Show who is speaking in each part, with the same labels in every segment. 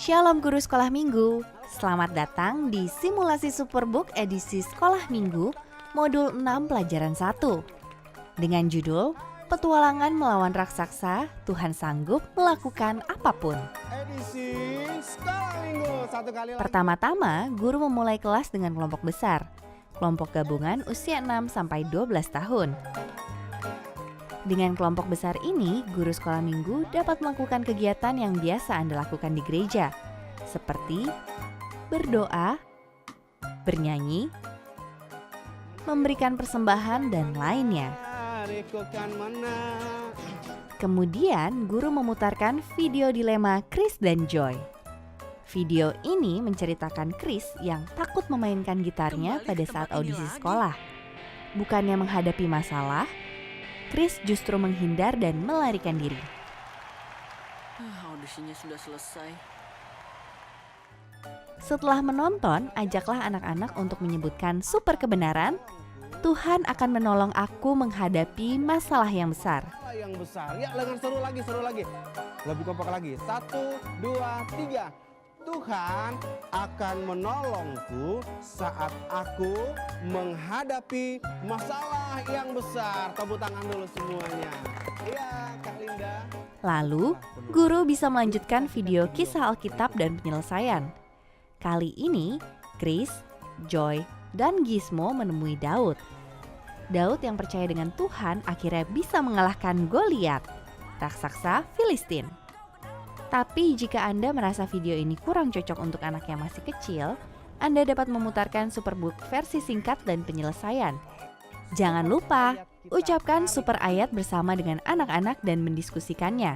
Speaker 1: Shalom Guru Sekolah Minggu, selamat datang di simulasi Superbook edisi Sekolah Minggu, modul 6 pelajaran 1. Dengan judul, Petualangan Melawan Raksasa, Tuhan Sanggup Melakukan Apapun.
Speaker 2: Edisi Sekolah Minggu, satu kali lagi.
Speaker 1: Pertama-tama, guru memulai kelas dengan kelompok besar, kelompok gabungan usia 6-12 tahun. Dengan kelompok besar ini, guru sekolah minggu dapat melakukan kegiatan yang biasa Anda lakukan di gereja, seperti berdoa, bernyanyi, memberikan persembahan, dan lainnya. Kemudian, guru memutarkan video dilema Chris dan Joy. Video ini menceritakan Chris yang takut memainkan gitarnya pada saat audisi sekolah. Bukannya menghadapi masalah, Chris justru menghindar dan melarikan diri.
Speaker 3: Audisinya sudah selesai.
Speaker 1: Setelah menonton, ajaklah anak-anak untuk menyebutkan super kebenaran, Tuhan akan menolong aku menghadapi masalah yang besar.
Speaker 2: Yang besar, ya dengan seru lagi. Lebih kompak lagi, 1, 2, 3. Tuhan akan menolongku saat aku menghadapi masalah yang besar. Tepuk tangan dulu semuanya. Iya, Kak Linda.
Speaker 1: Lalu, guru bisa melanjutkan video kisah Alkitab dan penyelesaian. Kali ini, Chris, Joy, dan Gizmo menemui Daud. Daud yang percaya dengan Tuhan akhirnya bisa mengalahkan Goliat, raksasa Filistin. Tapi jika Anda merasa video ini kurang cocok untuk anak yang masih kecil, Anda dapat memutarkan Superbook versi singkat dan penyelesaian. Jangan lupa, ucapkan super ayat bersama dengan anak-anak dan mendiskusikannya.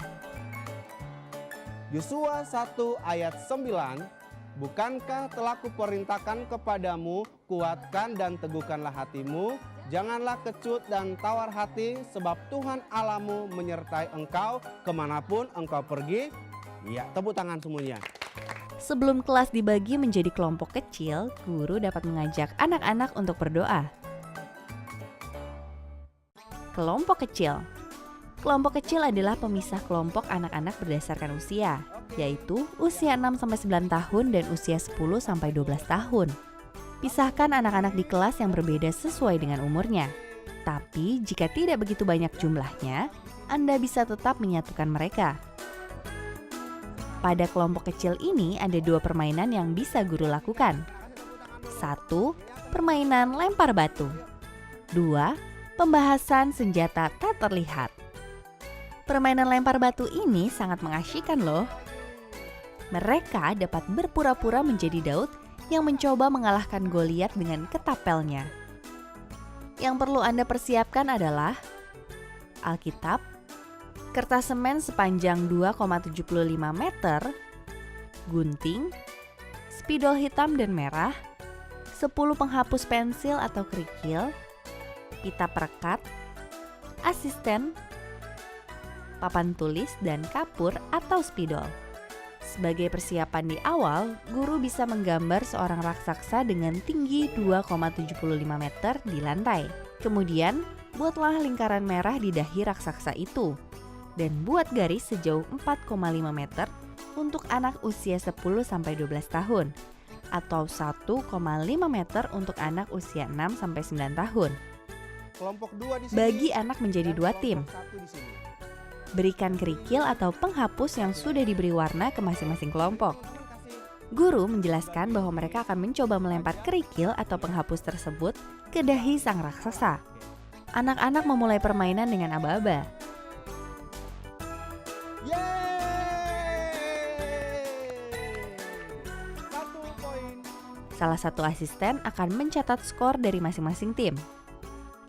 Speaker 2: Yosua 1 ayat 9. Bukankah telah kuperintahkan kepadamu, kuatkan dan teguhkanlah hatimu, janganlah kecut dan tawar hati, sebab Tuhan Allahmu menyertai engkau kemanapun engkau pergi. Ya, tepuk tangan semuanya.
Speaker 1: Sebelum kelas dibagi menjadi kelompok kecil, guru dapat mengajak anak-anak untuk berdoa. Kelompok kecil. Kelompok kecil adalah pemisah kelompok anak-anak berdasarkan usia, yaitu usia 6-9 tahun dan usia 10-12 tahun. Pisahkan anak-anak di kelas yang berbeda sesuai dengan umurnya. Tapi jika tidak begitu banyak jumlahnya, Anda bisa tetap menyatukan mereka. Pada kelompok kecil ini ada 2 permainan yang bisa guru lakukan. 1. Permainan lempar batu. 2. Pembahasan senjata tak terlihat. Permainan lempar batu ini sangat mengasyikkan loh. Mereka dapat berpura-pura menjadi Daud yang mencoba mengalahkan Goliat dengan ketapelnya. Yang perlu Anda persiapkan adalah Alkitab, kertas semen sepanjang 2,75 meter, gunting, spidol hitam dan merah, 10 penghapus pensil atau kerikil, pita perekat, asisten, papan tulis, dan kapur atau spidol. Sebagai persiapan di awal, guru bisa menggambar seorang raksasa dengan tinggi 2,75 meter di lantai. Kemudian, buatlah lingkaran merah di dahi raksasa itu. Dan buat garis sejauh 4,5 meter untuk anak usia 10-12 tahun atau 1,5 meter untuk anak usia 6-9 tahun.
Speaker 2: Kelompok 2 di sini.
Speaker 1: Bagi anak menjadi 2 tim.
Speaker 2: Kelompok 1 di sini.
Speaker 1: Berikan kerikil atau penghapus yang sudah diberi warna ke masing-masing kelompok. Guru menjelaskan bahwa mereka akan mencoba melempar kerikil atau penghapus tersebut ke dahi sang raksasa. Anak-anak memulai permainan dengan aba-aba. Salah satu asisten akan mencatat skor dari masing-masing tim.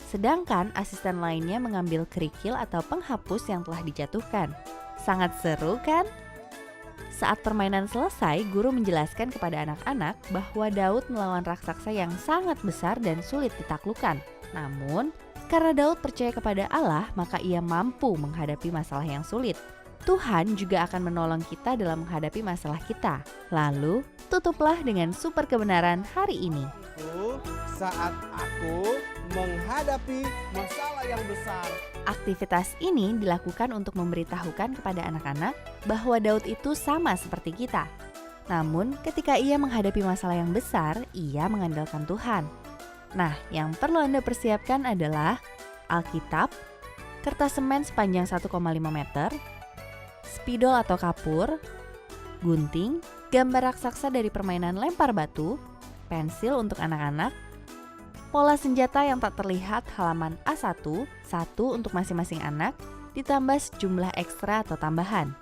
Speaker 1: Sedangkan asisten lainnya mengambil kerikil atau penghapus yang telah dijatuhkan. Sangat seru kan? Saat permainan selesai, guru menjelaskan kepada anak-anak bahwa Daud melawan raksasa yang sangat besar dan sulit ditaklukkan. Namun, karena Daud percaya kepada Allah, maka ia mampu menghadapi masalah yang sulit. Tuhan juga akan menolong kita dalam menghadapi masalah kita. Lalu, tutuplah dengan super kebenaran hari ini.
Speaker 2: Saat aku menghadapi masalah yang besar.
Speaker 1: Aktivitas ini dilakukan untuk memberitahukan kepada anak-anak bahwa Daud itu sama seperti kita. Namun, ketika ia menghadapi masalah yang besar, ia mengandalkan Tuhan. Nah, yang perlu Anda persiapkan adalah Alkitab, kertas semen sepanjang 1,5 meter, spidol atau kapur, gunting, gambar raksasa dari permainan lempar batu, pensil untuk anak-anak, pola senjata yang tak terlihat halaman A1, satu untuk masing-masing anak, ditambah sejumlah ekstra atau tambahan.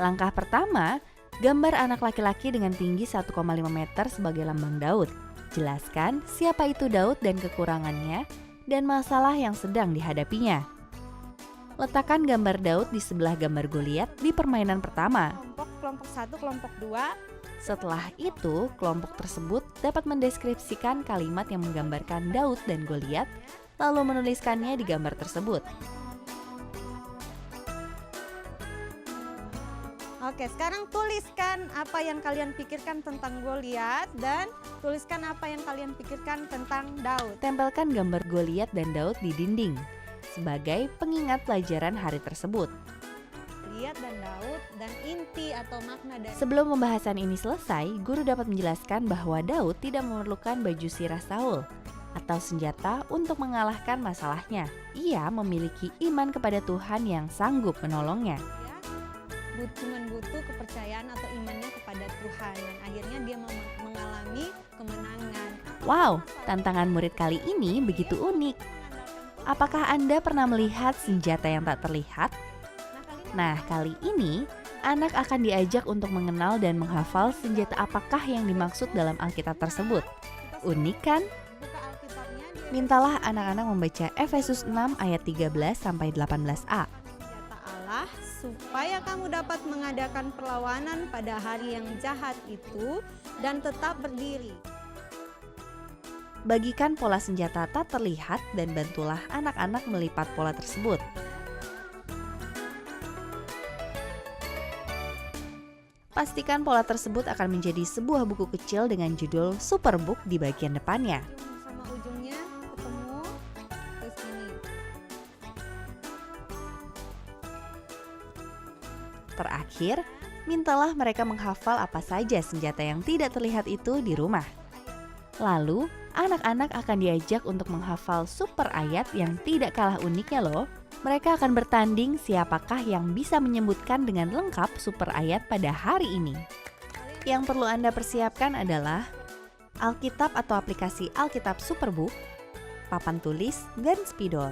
Speaker 1: Langkah pertama, gambar anak laki-laki dengan tinggi 1,5 meter sebagai lambang Daud. Jelaskan siapa itu Daud dan kekurangannya, dan masalah yang sedang dihadapinya. Letakkan gambar Daud di sebelah gambar Goliat di permainan pertama.
Speaker 3: Kelompok 1, kelompok 2.
Speaker 1: Setelah itu, kelompok tersebut dapat mendeskripsikan kalimat yang menggambarkan Daud dan Goliat, lalu menuliskannya di gambar tersebut.
Speaker 3: Oke, sekarang tuliskan apa yang kalian pikirkan tentang Goliat dan tuliskan apa yang kalian pikirkan tentang Daud.
Speaker 1: Tempelkan gambar Goliat dan Daud di dinding sebagai pengingat pelajaran hari tersebut.
Speaker 3: Goliat dan Daud dan inti atau makna dari.
Speaker 1: Sebelum pembahasan ini selesai, guru dapat menjelaskan bahwa Daud tidak memerlukan baju sirah Saul atau senjata untuk mengalahkan masalahnya. Ia memiliki iman kepada Tuhan yang sanggup menolongnya.
Speaker 3: Cuma butuh kepercayaan atau imannya kepada Tuhan dan akhirnya dia mengalami kemenangan.
Speaker 1: Wow, tantangan murid kali ini begitu unik. Apakah Anda pernah melihat senjata yang tak terlihat? Nah, kali ini anak akan diajak untuk mengenal dan menghafal senjata apakah yang dimaksud dalam Alkitab tersebut. Unik kan?
Speaker 3: Buka Alkitabnya.
Speaker 1: Mintalah anak-anak membaca Efesus 6 ayat 13 sampai 18a.
Speaker 3: Senjata Allah supaya kamu dapat mengadakan perlawanan pada hari yang jahat itu dan tetap berdiri.
Speaker 1: Bagikan pola senjata tak terlihat dan bantulah anak-anak melipat pola tersebut. Pastikan pola tersebut akan menjadi sebuah buku kecil dengan judul Superbook di bagian depannya.
Speaker 3: Sama ujungnya ketemu ke sini.
Speaker 1: Terakhir, mintalah mereka menghafal apa saja senjata yang tidak terlihat itu di rumah. Lalu, anak-anak akan diajak untuk menghafal super ayat yang tidak kalah uniknya loh. Mereka akan bertanding siapakah yang bisa menyebutkan dengan lengkap super ayat pada hari ini. Yang perlu Anda persiapkan adalah Alkitab atau aplikasi Alkitab Superbook, papan tulis, dan spidol.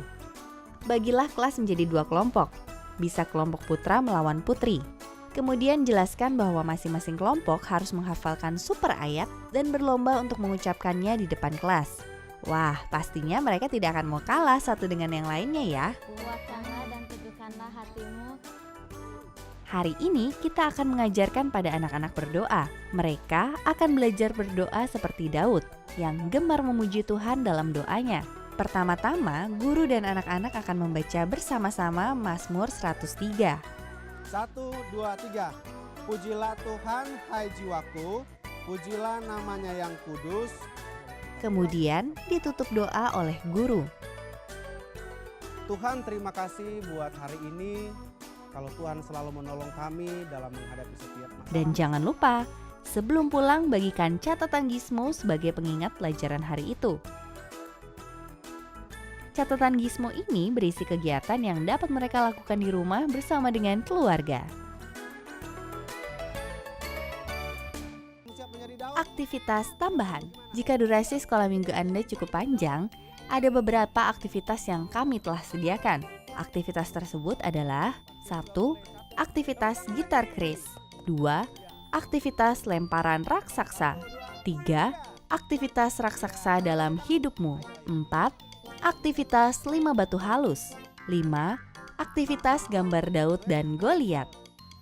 Speaker 1: Bagilah kelas menjadi 2 kelompok. Bisa kelompok putra melawan putri. Kemudian jelaskan bahwa masing-masing kelompok harus menghafalkan super ayat dan berlomba untuk mengucapkannya di depan kelas. Wah, pastinya mereka tidak akan mau kalah satu dengan yang lainnya ya.
Speaker 3: Kuatkanlah dan teguhkanlah hatimu.
Speaker 1: Hari ini kita akan mengajarkan pada anak-anak berdoa. Mereka akan belajar berdoa seperti Daud yang gemar memuji Tuhan dalam doanya. Pertama-tama, guru dan anak-anak akan membaca bersama-sama Mazmur 103.
Speaker 2: 1, 2, 3. Pujilah Tuhan, hai jiwaku, pujilah namanya yang kudus.
Speaker 1: Kemudian ditutup doa oleh guru.
Speaker 2: Tuhan, terima kasih buat hari ini. Kalau Tuhan selalu menolong kami dalam menghadapi setiap masalah.
Speaker 1: Dan jangan lupa, sebelum pulang bagikan catatan Gizmo sebagai pengingat pelajaran hari itu. Catatan Gizmo ini berisi kegiatan yang dapat mereka lakukan di rumah bersama dengan keluarga. Aktivitas tambahan. Jika durasi sekolah minggu Anda cukup panjang, ada beberapa aktivitas yang kami telah sediakan. Aktivitas tersebut adalah 1. Aktivitas gitar keris. 2. Aktivitas lemparan raksasa. 3. Aktivitas raksasa dalam hidupmu. 4. Aktivitas 5 batu halus. 5. Aktivitas gambar Daud dan Goliat.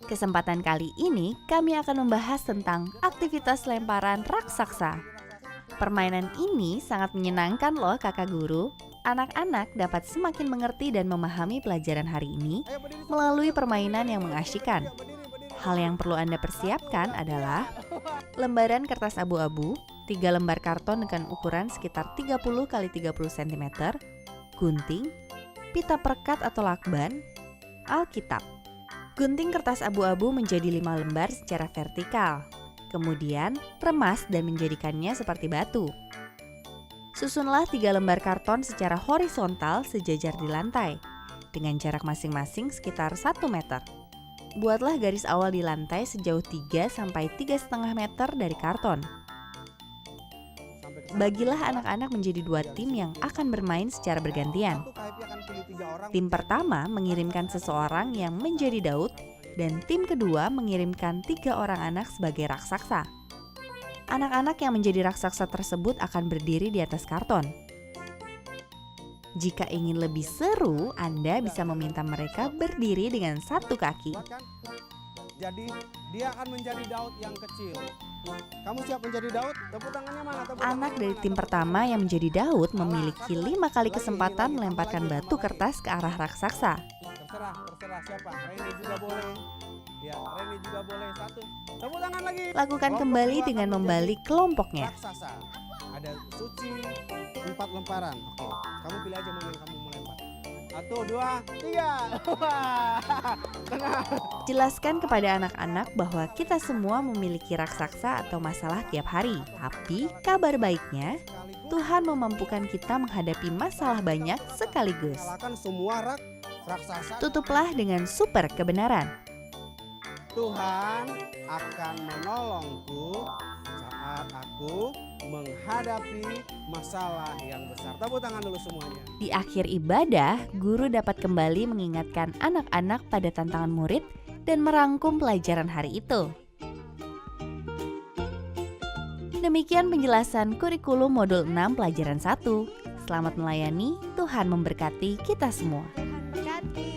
Speaker 1: Kesempatan kali ini kami akan membahas tentang aktivitas lemparan raksasa. Permainan ini sangat menyenangkan loh kakak guru. Anak-anak dapat semakin mengerti dan memahami pelajaran hari ini melalui permainan yang mengasyikkan. Hal yang perlu Anda persiapkan adalah lembaran kertas abu-abu, 3 lembar karton dengan ukuran sekitar 30 x 30 cm, gunting, pita perekat atau lakban, Alkitab. Gunting kertas abu-abu menjadi 5 lembar secara vertikal. Kemudian, remas dan menjadikannya seperti batu. Susunlah 3 lembar karton secara horizontal sejajar di lantai, dengan jarak masing-masing sekitar 1 meter. Buatlah garis awal di lantai sejauh 3 sampai 3,5 meter dari karton. Bagilah anak-anak menjadi 2 tim yang akan bermain secara bergantian. Tim pertama mengirimkan seseorang yang menjadi Daud, dan tim kedua mengirimkan 3 orang anak sebagai raksasa. Anak-anak yang menjadi raksasa tersebut akan berdiri di atas karton. Jika ingin lebih seru, Anda bisa meminta mereka berdiri dengan 1 kaki.
Speaker 2: Jadi dia akan menjadi Daud yang kecil. Kamu siap menjadi Daud? Tepuk tangannya mana? Tepuk
Speaker 1: Anak
Speaker 2: tangannya
Speaker 1: dari
Speaker 2: mana?
Speaker 1: tim pertama yang menjadi Daud memiliki 5 kali kesempatan melemparkan batu kertas ke arah raksasa.
Speaker 2: Terserah siapa. Reni juga boleh. Ya, Reni juga boleh. 1. Tepuk tangan lagi.
Speaker 1: Lakukan
Speaker 2: Kelompok
Speaker 1: kembali
Speaker 2: kedua
Speaker 1: dengan
Speaker 2: akan
Speaker 1: membalik
Speaker 2: menjadi
Speaker 1: kelompoknya.
Speaker 2: raksasa. Ada Suci 4 lemparan. Oke, kamu pilih aja mana yang kamu mau lempar. 1, 2, 3. Wah, tenang.
Speaker 1: Jelaskan kepada anak-anak bahwa kita semua memiliki raksasa atau masalah tiap hari. Tapi kabar baiknya, Tuhan memampukan kita menghadapi masalah banyak sekaligus.
Speaker 2: Kalahkan semua raksasa.
Speaker 1: Tutuplah dengan super kebenaran.
Speaker 2: Tuhan akan menolongku saat aku menghadapi masalah yang besar. Tepuk tangan dulu semuanya.
Speaker 1: Di akhir ibadah, guru dapat kembali mengingatkan anak-anak pada tantangan murid dan merangkum pelajaran hari itu. Demikian penjelasan kurikulum modul 6 pelajaran 1. Selamat melayani, Tuhan memberkati kita semua.
Speaker 3: Tuhan berkati.